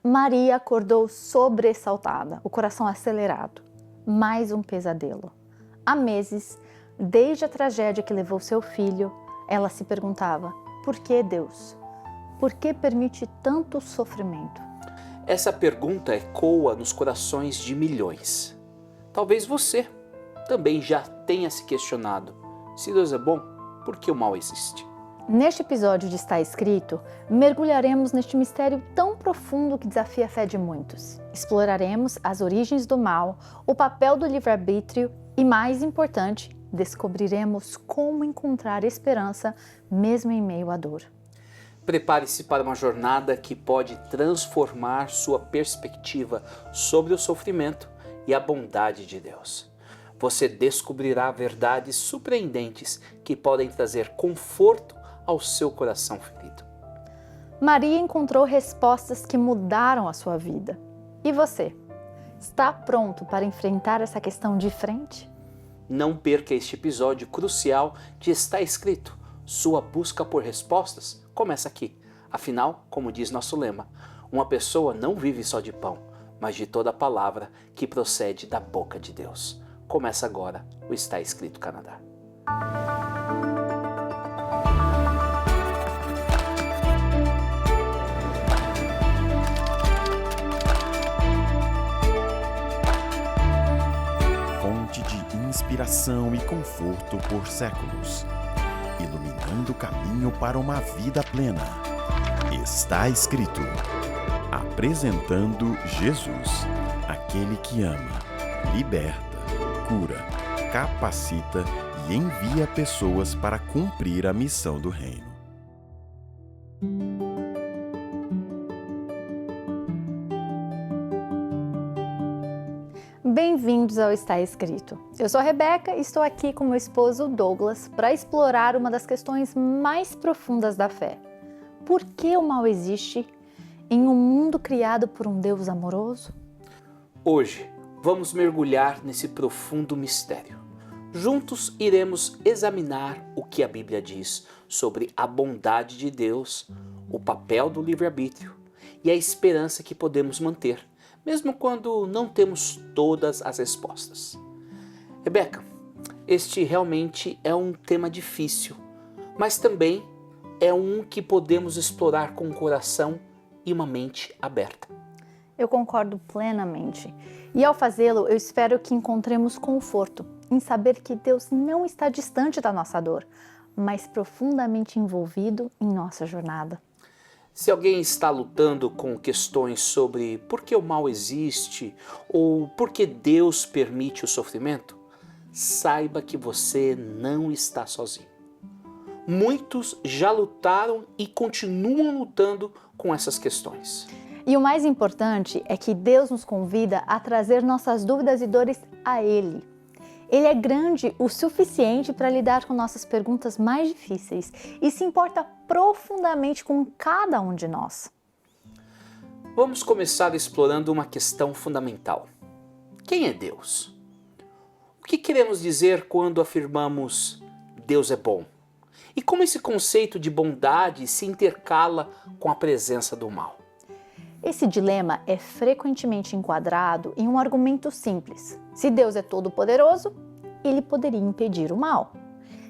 Maria acordou sobressaltada, o coração acelerado. Mais um pesadelo. Há meses, desde a tragédia que levou seu filho, ela se perguntava: por que Deus? Por que permite tanto sofrimento? Essa pergunta ecoa nos corações de milhões. Talvez você também já tenha se questionado: se Deus é bom, por que o mal existe? Neste episódio de Está Escrito, mergulharemos neste mistério tão profundo que desafia a fé de muitos. Exploraremos as origens do mal, o papel do livre-arbítrio e, mais importante, descobriremos como encontrar esperança mesmo em meio à dor. Prepare-se para uma jornada que pode transformar sua perspectiva sobre o sofrimento e a bondade de Deus. Você descobrirá verdades surpreendentes que podem trazer conforto ao seu coração ferido. Maria encontrou respostas que mudaram a sua vida. E você? Está pronto para enfrentar essa questão de frente? Não perca este episódio crucial de Está Escrito. Sua busca por respostas começa aqui. Afinal, como diz nosso lema, uma pessoa não vive só de pão, mas de toda palavra que procede da boca de Deus. Começa agora o Está Escrito Canadá. Fonte de inspiração e conforto por séculos, iluminando o caminho para uma vida plena. Está Escrito. Apresentando Jesus, aquele que ama, liberta, cura, capacita e envia pessoas para cumprir a missão do reino. Bem-vindos ao Está Escrito. Eu sou a Rebeca e estou aqui com meu esposo Douglas para explorar uma das questões mais profundas da fé. Por que o mal existe em um mundo criado por um Deus amoroso? Hoje vamos mergulhar nesse profundo mistério. Juntos iremos examinar o que a Bíblia diz sobre a bondade de Deus, o papel do livre-arbítrio e a esperança que podemos manter, mesmo quando não temos todas as respostas. Rebeca, este realmente é um tema difícil, mas também é um que podemos explorar com o coração e uma mente aberta. Eu concordo plenamente. E ao fazê-lo, eu espero que encontremos conforto em saber que Deus não está distante da nossa dor, mas profundamente envolvido em nossa jornada. Se alguém está lutando com questões sobre por que o mal existe ou por que Deus permite o sofrimento, saiba que você não está sozinho. Muitos já lutaram e continuam lutando com essas questões. E o mais importante é que Deus nos convida a trazer nossas dúvidas e dores a Ele. Ele é grande o suficiente para lidar com nossas perguntas mais difíceis e se importa profundamente com cada um de nós. Vamos começar explorando uma questão fundamental. Quem é Deus? O que queremos dizer quando afirmamos Deus é bom? E como esse conceito de bondade se intercala com a presença do mal? Esse dilema é frequentemente enquadrado em um argumento simples. Se Deus é todo-poderoso, Ele poderia impedir o mal.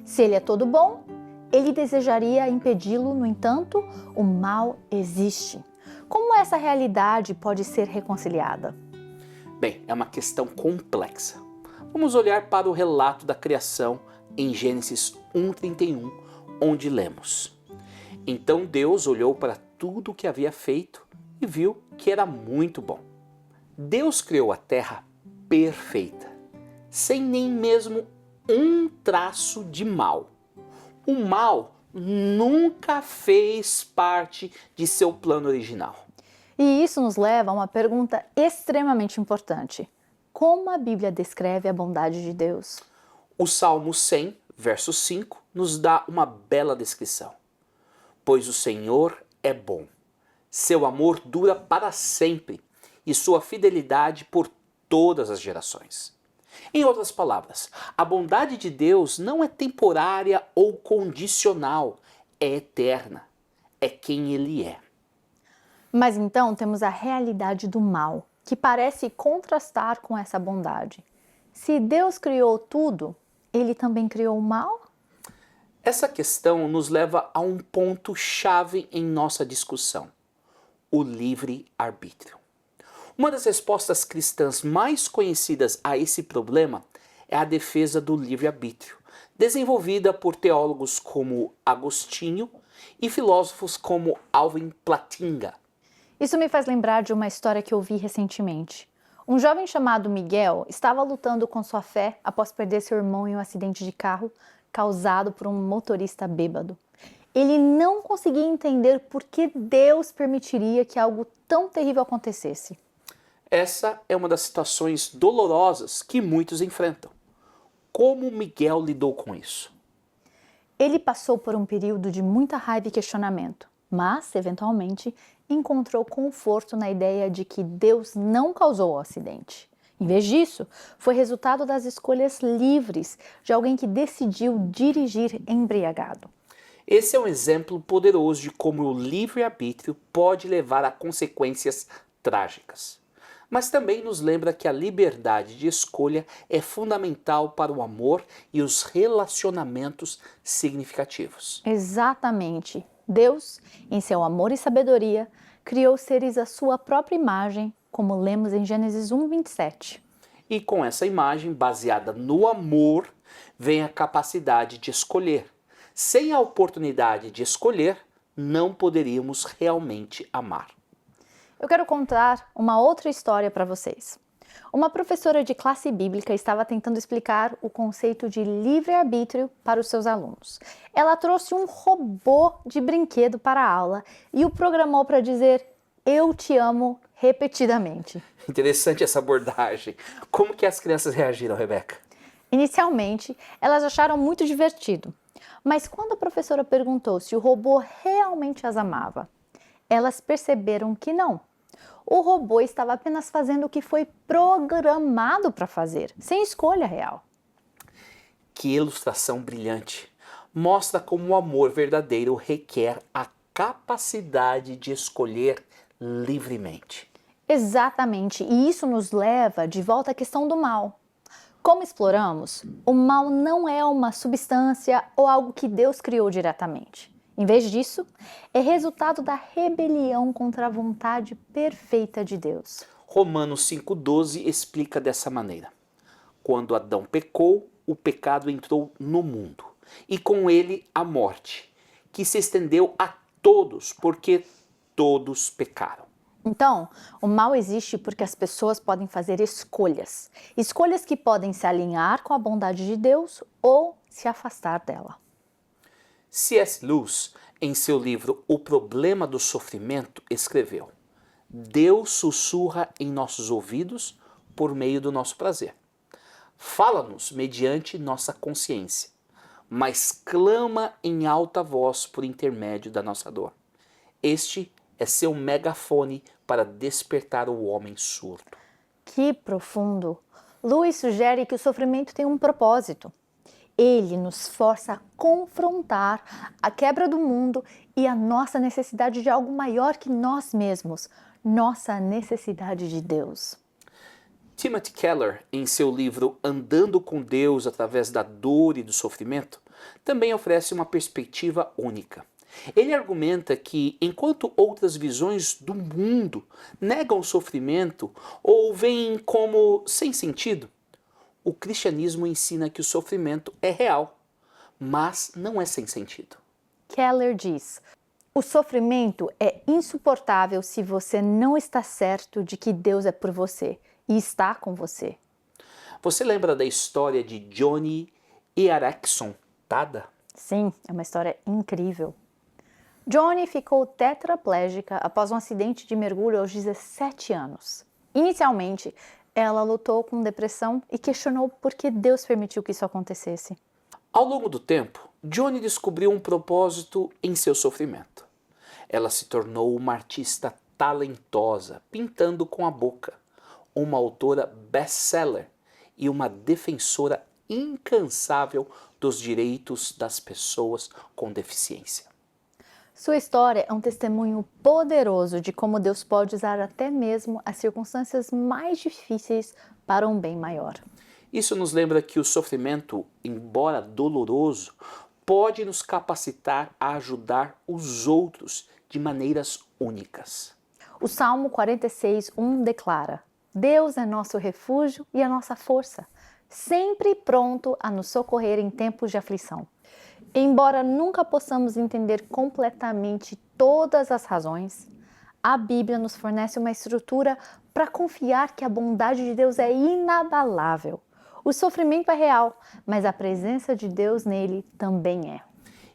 Se Ele é todo bom, Ele desejaria impedi-lo. No entanto, o mal existe. Como essa realidade pode ser reconciliada? Bem, é uma questão complexa. Vamos olhar para o relato da criação em Gênesis 1:31, onde lemos: Então Deus olhou para tudo o que havia feito e viu que era muito bom. Deus criou a terra perfeita, sem nem mesmo um traço de mal. O mal nunca fez parte de seu plano original. E isso nos leva a uma pergunta extremamente importante. Como a Bíblia descreve a bondade de Deus? O Salmo 100, verso 5, nos dá uma bela descrição. Pois o Senhor é bom. Seu amor dura para sempre e sua fidelidade por todas as gerações. Em outras palavras, a bondade de Deus não é temporária ou condicional, é eterna, é quem Ele é. Mas então temos a realidade do mal, que parece contrastar com essa bondade. Se Deus criou tudo, ele também criou o mal? Essa questão nos leva a um ponto-chave em nossa discussão: o livre-arbítrio. Uma das respostas cristãs mais conhecidas a esse problema é a defesa do livre-arbítrio, desenvolvida por teólogos como Agostinho e filósofos como Alvin Plantinga. Isso me faz lembrar de uma história que eu vi recentemente. Um jovem chamado Miguel estava lutando com sua fé após perder seu irmão em um acidente de carro causado por um motorista bêbado. Ele não conseguia entender por que Deus permitiria que algo tão terrível acontecesse. Essa é uma das situações dolorosas que muitos enfrentam. Como Miguel lidou com isso? Ele passou por um período de muita raiva e questionamento, mas, eventualmente, encontrou conforto na ideia de que Deus não causou o acidente. Em vez disso, foi resultado das escolhas livres de alguém que decidiu dirigir embriagado. Esse é um exemplo poderoso de como o livre-arbítrio pode levar a consequências trágicas. Mas também nos lembra que a liberdade de escolha é fundamental para o amor e os relacionamentos significativos. Exatamente. Deus, em seu amor e sabedoria, criou seres à sua própria imagem, como lemos em Gênesis 1:27. E com essa imagem baseada no amor, vem a capacidade de escolher. Sem a oportunidade de escolher, não poderíamos realmente amar. Eu quero contar uma outra história para vocês. Uma professora de classe bíblica estava tentando explicar o conceito de livre-arbítrio para os seus alunos. Ela trouxe um robô de brinquedo para a aula e o programou para dizer "Eu te amo" repetidamente. Interessante essa abordagem. Como que as crianças reagiram, Rebeca? Inicialmente, elas acharam muito divertido, mas quando a professora perguntou se o robô realmente as amava, elas perceberam que não. O robô estava apenas fazendo o que foi programado para fazer, sem escolha real. Que ilustração brilhante! Mostra como o amor verdadeiro requer a capacidade de escolher livremente. Exatamente, e isso nos leva de volta à questão do mal. Como exploramos, o mal não é uma substância ou algo que Deus criou diretamente. Em vez disso, é resultado da rebelião contra a vontade perfeita de Deus. Romanos 5,12 explica dessa maneira: quando Adão pecou, o pecado entrou no mundo, e com ele a morte, que se estendeu a todos, porque todos pecaram. Então, o mal existe porque as pessoas podem fazer escolhas. Escolhas que podem se alinhar com a bondade de Deus ou se afastar dela. C.S. Lewis, em seu livro O Problema do Sofrimento, escreveu: Deus sussurra em nossos ouvidos por meio do nosso prazer. Fala-nos mediante nossa consciência, mas clama em alta voz por intermédio da nossa dor. Este é seu megafone para despertar o homem surdo. Que profundo! Lewis sugere que o sofrimento tem um propósito. Ele nos força a confrontar a quebra do mundo e a nossa necessidade de algo maior que nós mesmos, nossa necessidade de Deus. Timothy Keller, em seu livro Andando com Deus através da dor e do sofrimento, também oferece uma perspectiva única. Ele argumenta que, enquanto outras visões do mundo negam o sofrimento ou veem como sem sentido, o cristianismo ensina que o sofrimento é real, mas não é sem sentido. Keller diz: o sofrimento é insuportável se você não está certo de que Deus é por você e está com você. Você lembra da história de Joni Eareckson Tada? Sim, é uma história incrível. Joni ficou tetraplégica após um acidente de mergulho aos 17 anos. Inicialmente, ela lutou com depressão e questionou por que Deus permitiu que isso acontecesse. Ao longo do tempo, Joni descobriu um propósito em seu sofrimento. Ela se tornou uma artista talentosa, pintando com a boca, uma autora best-seller e uma defensora incansável dos direitos das pessoas com deficiência. Sua história é um testemunho poderoso de como Deus pode usar até mesmo as circunstâncias mais difíceis para um bem maior. Isso nos lembra que o sofrimento, embora doloroso, pode nos capacitar a ajudar os outros de maneiras únicas. O Salmo 46:1 declara: Deus é nosso refúgio e a nossa força, sempre pronto a nos socorrer em tempos de aflição. Embora nunca possamos entender completamente todas as razões, a Bíblia nos fornece uma estrutura para confiar que a bondade de Deus é inabalável. O sofrimento é real, mas a presença de Deus nele também é.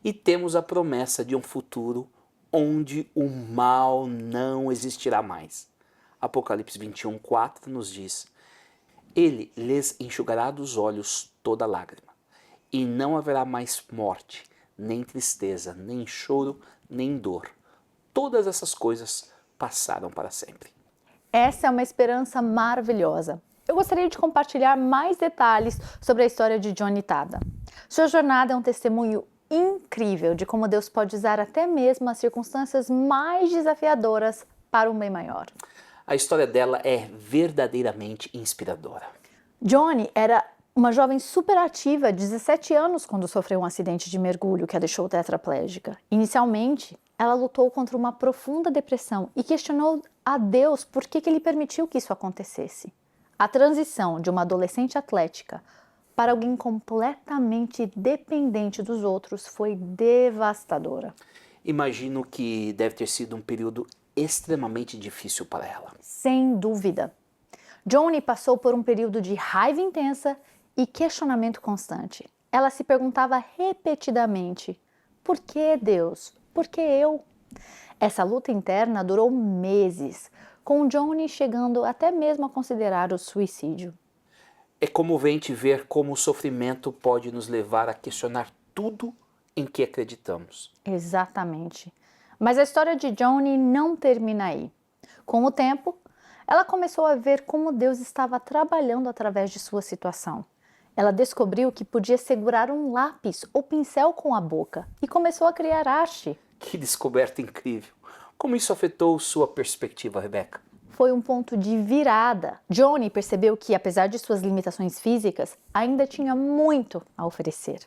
E temos a promessa de um futuro onde o mal não existirá mais. Apocalipse 21:4 nos diz: Ele lhes enxugará dos olhos toda lágrima, e não haverá mais morte, nem tristeza, nem choro, nem dor. Todas essas coisas passaram para sempre. Essa é uma esperança maravilhosa. Eu gostaria de compartilhar mais detalhes sobre a história de Johnny Tada. Sua jornada é um testemunho incrível de como Deus pode usar até mesmo as circunstâncias mais desafiadoras para um bem maior. A história dela é verdadeiramente inspiradora. Johnny era uma jovem superativa de 17 anos quando sofreu um acidente de mergulho que a deixou tetraplégica. Inicialmente, ela lutou contra uma profunda depressão e questionou a Deus por que ele permitiu que isso acontecesse. A transição de uma adolescente atlética para alguém completamente dependente dos outros foi devastadora. Imagino que deve ter sido um período extremamente difícil para ela. Sem dúvida. Johnny passou por um período de raiva intensa e questionamento constante. Ela se perguntava repetidamente: por que Deus? Por que eu? Essa luta interna durou meses, com Johnny chegando até mesmo a considerar o suicídio. É comovente ver como o sofrimento pode nos levar a questionar tudo em que acreditamos. Exatamente. Mas a história de Johnny não termina aí. Com o tempo, ela começou a ver como Deus estava trabalhando através de sua situação. Ela descobriu que podia segurar um lápis ou pincel com a boca e começou a criar arte. Que descoberta incrível! Como isso afetou sua perspectiva, Rebeca? Foi um ponto de virada. Johnny percebeu que, apesar de suas limitações físicas, ainda tinha muito a oferecer.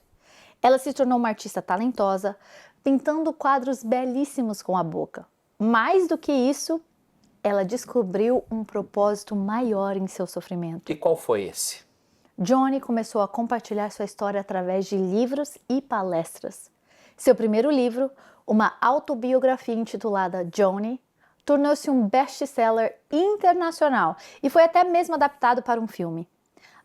Ela se tornou uma artista talentosa, pintando quadros belíssimos com a boca. Mais do que isso, ela descobriu um propósito maior em seu sofrimento. E qual foi esse? Johnny começou a compartilhar sua história através de livros e palestras. Seu primeiro livro, uma autobiografia intitulada Johnny, tornou-se um best-seller internacional e foi até mesmo adaptado para um filme.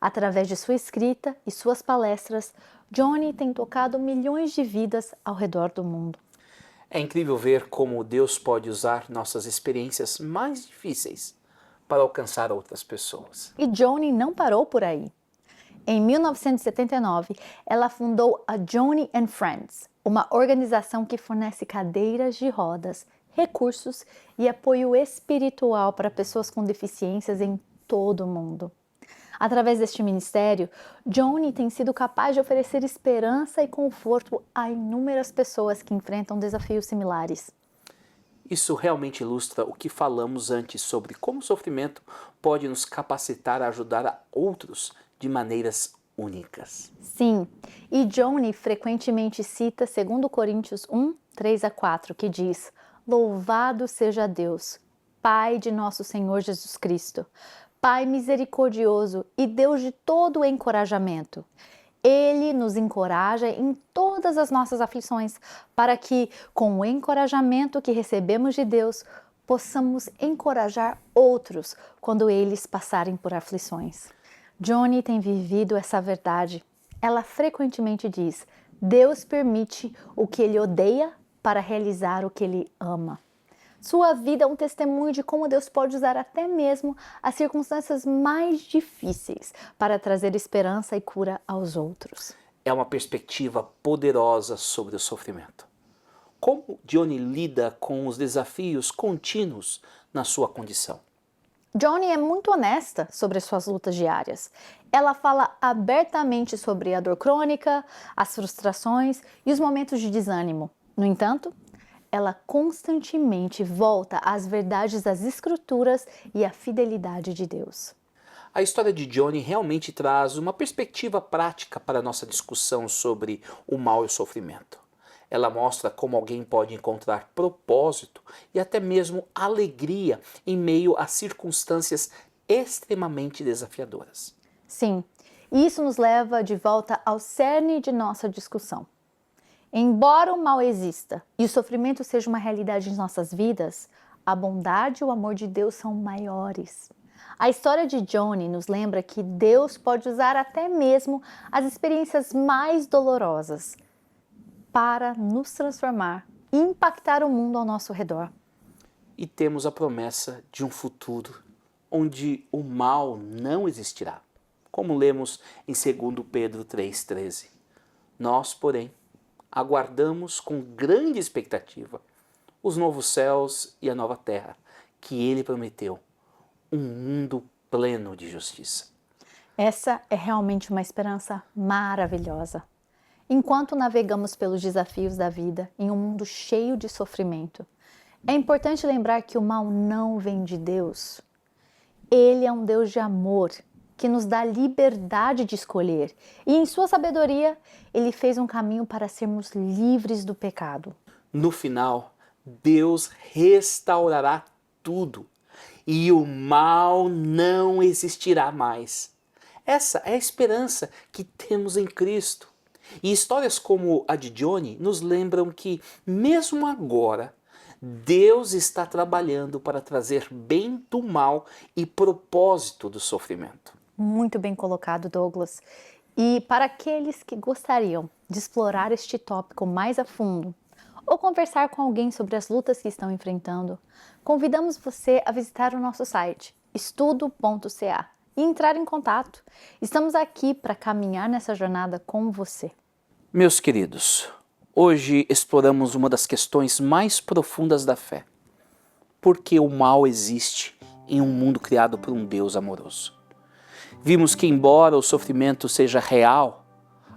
Através de sua escrita e suas palestras, Johnny tem tocado milhões de vidas ao redor do mundo. É incrível ver como Deus pode usar nossas experiências mais difíceis para alcançar outras pessoas. E Johnny não parou por aí. Em 1979, ela fundou a Johnny and Friends, uma organização que fornece cadeiras de rodas, recursos e apoio espiritual para pessoas com deficiências em todo o mundo. Através deste ministério, Johnny tem sido capaz de oferecer esperança e conforto a inúmeras pessoas que enfrentam desafios similares. Isso realmente ilustra o que falamos antes sobre como o sofrimento pode nos capacitar a ajudar a outros de maneiras únicas. Sim, e Johnny frequentemente cita 2 Coríntios 1:3-4, que diz: Louvado seja Deus, Pai de nosso Senhor Jesus Cristo, Pai misericordioso e Deus de todo encorajamento. Ele nos encoraja em todas as nossas aflições, para que, com o encorajamento que recebemos de Deus, possamos encorajar outros quando eles passarem por aflições. Johnny tem vivido essa verdade. Ela frequentemente diz: Deus permite o que ele odeia para realizar o que ele ama. Sua vida é um testemunho de como Deus pode usar até mesmo as circunstâncias mais difíceis para trazer esperança e cura aos outros. É uma perspectiva poderosa sobre o sofrimento. Como Johnny lida com os desafios contínuos na sua condição? Johnny é muito honesta sobre suas lutas diárias. Ela fala abertamente sobre a dor crônica, as frustrações e os momentos de desânimo. No entanto, ela constantemente volta às verdades das Escrituras e à fidelidade de Deus. A história de Johnny realmente traz uma perspectiva prática para a nossa discussão sobre o mal e o sofrimento. Ela mostra como alguém pode encontrar propósito e até mesmo alegria em meio a circunstâncias extremamente desafiadoras. Sim, e isso nos leva de volta ao cerne de nossa discussão. Embora o mal exista e o sofrimento seja uma realidade em nossas vidas, a bondade e o amor de Deus são maiores. A história de Johnny nos lembra que Deus pode usar até mesmo as experiências mais dolorosas para nos transformar e impactar o mundo ao nosso redor. E temos a promessa de um futuro onde o mal não existirá, como lemos em 2 Pedro 3,13. Nós, porém, aguardamos com grande expectativa os novos céus e a nova terra que Ele prometeu, um mundo pleno de justiça. Essa é realmente uma esperança maravilhosa. Enquanto navegamos pelos desafios da vida em um mundo cheio de sofrimento, é importante lembrar que o mal não vem de Deus. Ele é um Deus de amor que nos dá liberdade de escolher e, em sua sabedoria, Ele fez um caminho para sermos livres do pecado. No final, Deus restaurará tudo e o mal não existirá mais. Essa é a esperança que temos em Cristo. E histórias como a de Johnny nos lembram que, mesmo agora, Deus está trabalhando para trazer bem do mal e propósito do sofrimento. Muito bem colocado, Douglas. E para aqueles que gostariam de explorar este tópico mais a fundo ou conversar com alguém sobre as lutas que estão enfrentando, convidamos você a visitar o nosso site estudo.ca e entrar em contato. Estamos aqui para caminhar nessa jornada com você. Meus queridos, hoje exploramos uma das questões mais profundas da fé. Por que o mal existe em um mundo criado por um Deus amoroso? Vimos que, embora o sofrimento seja real,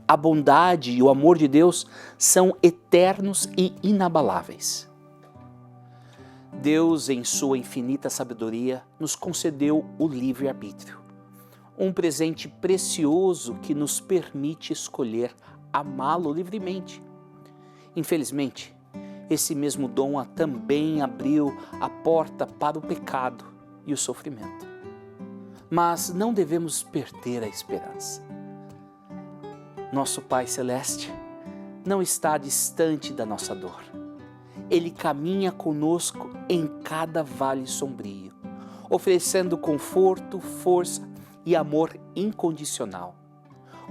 a bondade e o amor de Deus são eternos e inabaláveis. Deus, em sua infinita sabedoria, nos concedeu o livre-arbítrio, um presente precioso que nos permite escolher amá-lo livremente. Infelizmente, esse mesmo dom também abriu a porta para o pecado e o sofrimento. Mas não devemos perder a esperança. Nosso Pai Celeste não está distante da nossa dor. Ele caminha conosco em cada vale sombrio, oferecendo conforto, força e amor incondicional.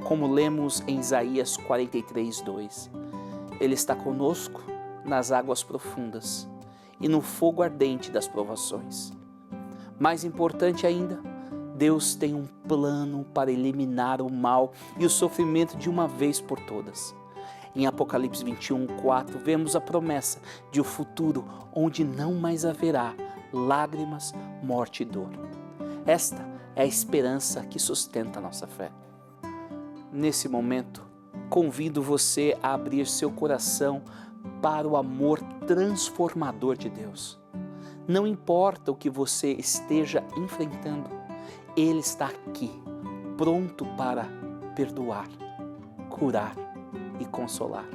Como lemos em Isaías 43:2, Ele está conosco nas águas profundas e no fogo ardente das provações. Mais importante ainda, Deus tem um plano para eliminar o mal e o sofrimento de uma vez por todas. Em Apocalipse 21:4, vemos a promessa de um futuro onde não mais haverá lágrimas, morte e dor. Esta é a esperança que sustenta a nossa fé. Nesse momento, convido você a abrir seu coração para o amor transformador de Deus. Não importa o que você esteja enfrentando, Ele está aqui, pronto para perdoar, curar e consolar.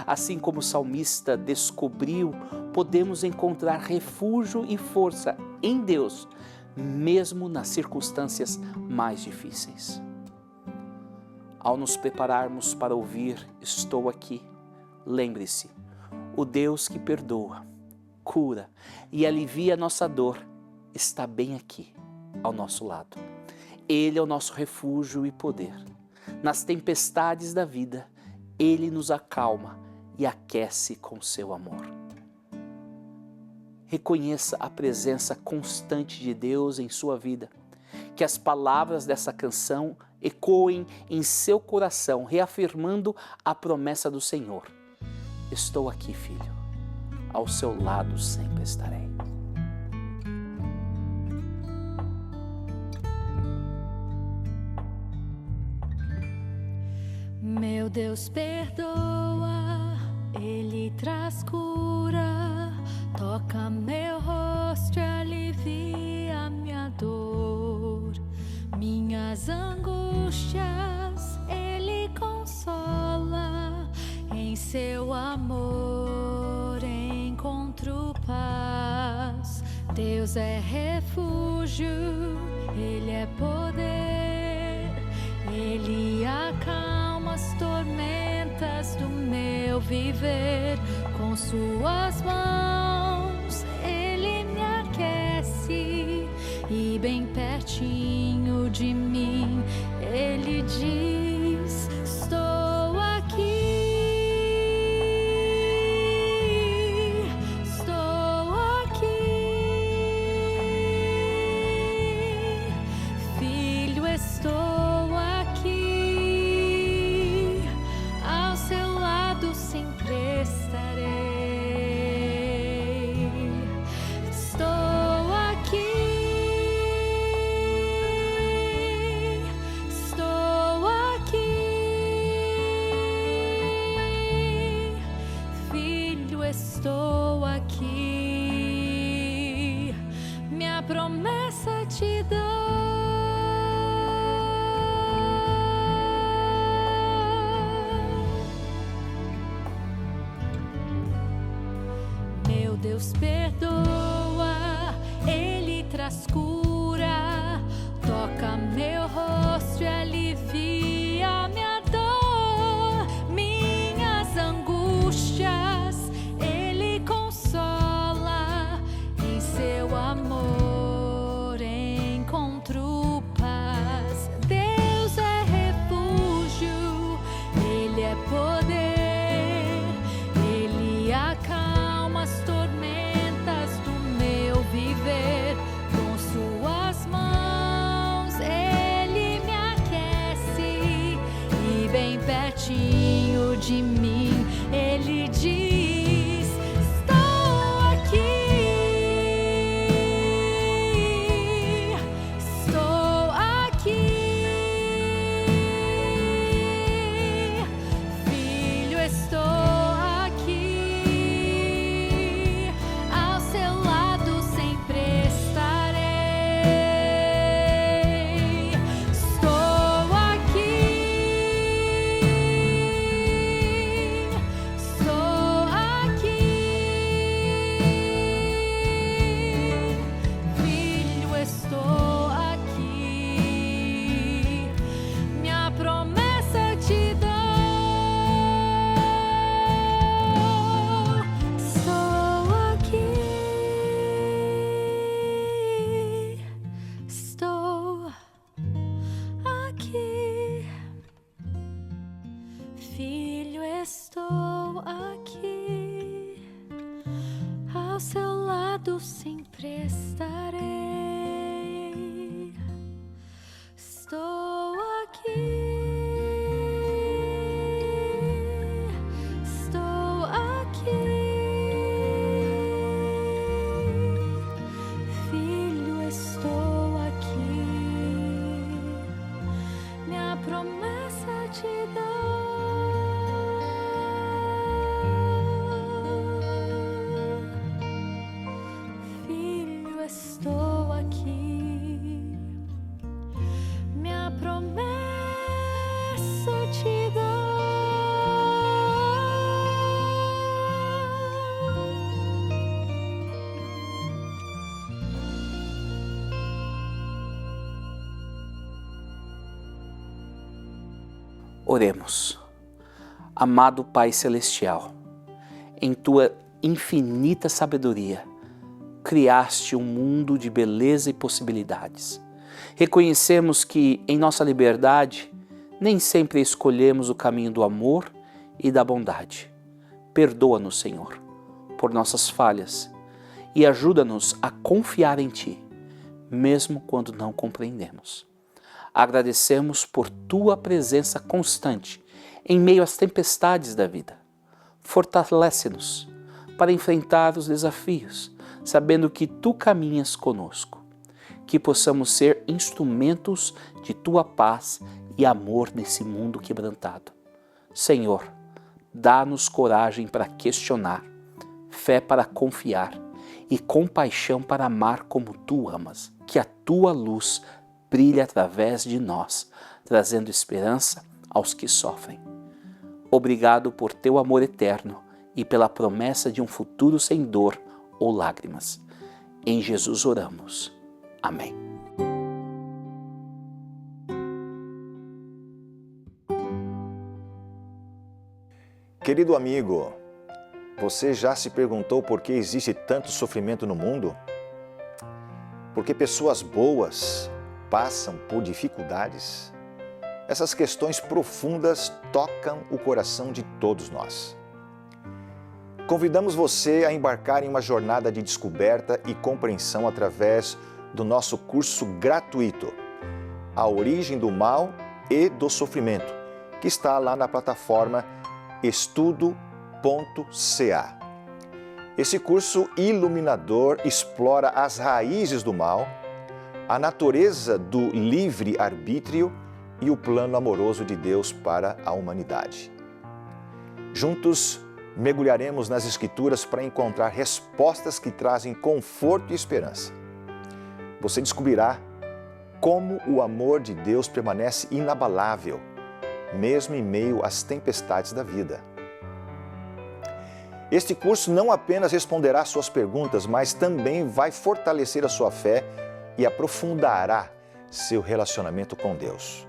Assim como o salmista descobriu, podemos encontrar refúgio e força em Deus, mesmo nas circunstâncias mais difíceis. Ao nos prepararmos para ouvir "Estou aqui", lembre-se, o Deus que perdoa, cura e alivia a nossa dor está bem aqui, ao nosso lado. Ele é o nosso refúgio e poder. Nas tempestades da vida, Ele nos acalma e aquece com seu amor. Reconheça a presença constante de Deus em sua vida. Que as palavras dessa canção ecoem em seu coração, reafirmando a promessa do Senhor. Estou aqui, filho. Ao seu lado sempre estarei. Meu Deus perdoa, Ele traz cura, toca meu rosto e alivia minha dor. Minhas angústias Ele consola, em seu amor encontro paz. Deus é refúgio, Ele é poder, Ele acalma as tormentas do meu viver. Com suas mãos Ele me aquece e bem pertinho de mim Ele diz: estou aqui, estou aqui, filho, estou aqui, ao seu lado sempre estarei. Estou aqui, estou aqui, filho, estou aqui, minha promessa te dou. Meu Deus perdoa, Ele traz cura, toca meu rosto e alivia minha dor. Minhas angústias Ele consola, em seu amor encontro paz. Deus é refúgio, Ele é poder, Ele acalma as tormentas do meu viver. Com suas mãos Ele me aquece e bem pertinho de mim Ele diz: estou aqui, estou aqui, filho, estou aqui, ao seu lado sempre estarei. Estou aqui, estou aqui, filho, estou aqui, minha promessa te dou. Estou aqui, estou aqui, filho, estou aqui, ao seu lado sempre estarei. Estou aqui, estou aqui, filho, estou aqui, minha promessa te dou. Filho, estou aqui, minha promessa te dou. Oremos. Amado Pai Celestial, em Tua infinita sabedoria, criaste um mundo de beleza e possibilidades. Reconhecemos que, em nossa liberdade, nem sempre escolhemos o caminho do amor e da bondade. Perdoa-nos, Senhor, por nossas falhas e ajuda-nos a confiar em Ti, mesmo quando não compreendemos. Agradecemos por Tua presença constante em meio às tempestades da vida. Fortalece-nos para enfrentar os desafios, sabendo que Tu caminhas conosco. Que possamos ser instrumentos de Tua paz e amor nesse mundo quebrantado. Senhor, Dá-nos coragem para questionar, fé para confiar e compaixão para amar como tu amas. Que a tua luz brilhe através de nós, trazendo esperança aos que sofrem. Obrigado por teu amor eterno e pela promessa de um futuro sem dor ou lágrimas. Em Jesus oramos. Amém. Querido amigo, você já se perguntou por que existe tanto sofrimento no mundo? Porque pessoas boas passam por dificuldades? Essas questões profundas tocam o coração de todos nós. Convidamos você a embarcar em uma jornada de descoberta e compreensão através do nosso curso gratuito, A Origem do Mal e do Sofrimento, que está lá na plataforma estudo.ca. Esse curso iluminador explora as raízes do mal, a natureza do livre-arbítrio e o plano amoroso de Deus para a humanidade. Juntos, mergulharemos nas Escrituras para encontrar respostas que trazem conforto e esperança. Você descobrirá como o amor de Deus permanece inabalável, mesmo em meio às tempestades da vida. Este curso não apenas responderá suas perguntas, mas também vai fortalecer a sua fé e aprofundará seu relacionamento com Deus.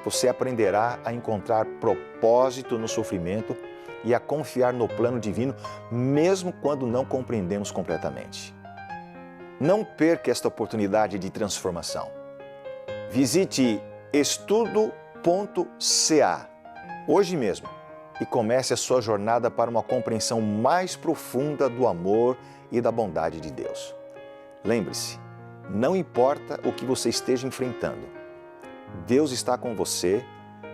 Você aprenderá a encontrar propósito no sofrimento e a confiar no plano divino, mesmo quando não compreendemos completamente. Não perca esta oportunidade de transformação. Visite estudo.ca hoje mesmo e comece a sua jornada para uma compreensão mais profunda do amor e da bondade de Deus. Lembre-se, não importa o que você esteja enfrentando, Deus está com você,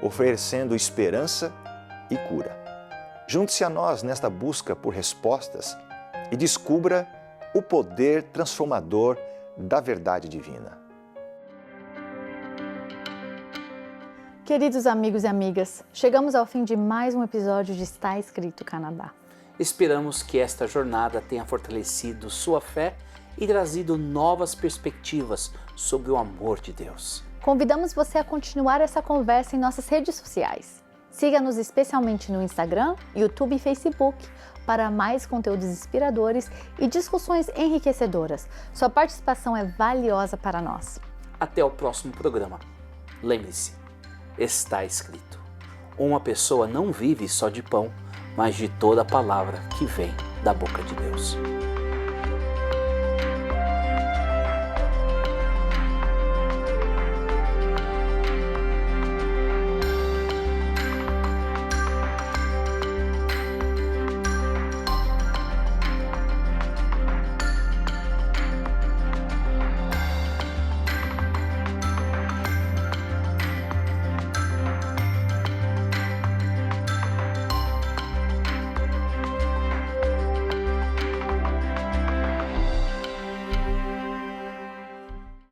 oferecendo esperança e cura. Junte-se a nós nesta busca por respostas e descubra o poder transformador da verdade divina. Queridos amigos e amigas, chegamos ao fim de mais um episódio de Está Escrito Canadá. Esperamos que esta jornada tenha fortalecido sua fé e trazido novas perspectivas sobre o amor de Deus. Convidamos você a continuar essa conversa em nossas redes sociais. Siga-nos especialmente no Instagram, YouTube e Facebook para mais conteúdos inspiradores e discussões enriquecedoras. Sua participação é valiosa para nós. Até o próximo programa. Lembre-se, está escrito: uma pessoa não vive só de pão, mas de toda a palavra que vem da boca de Deus.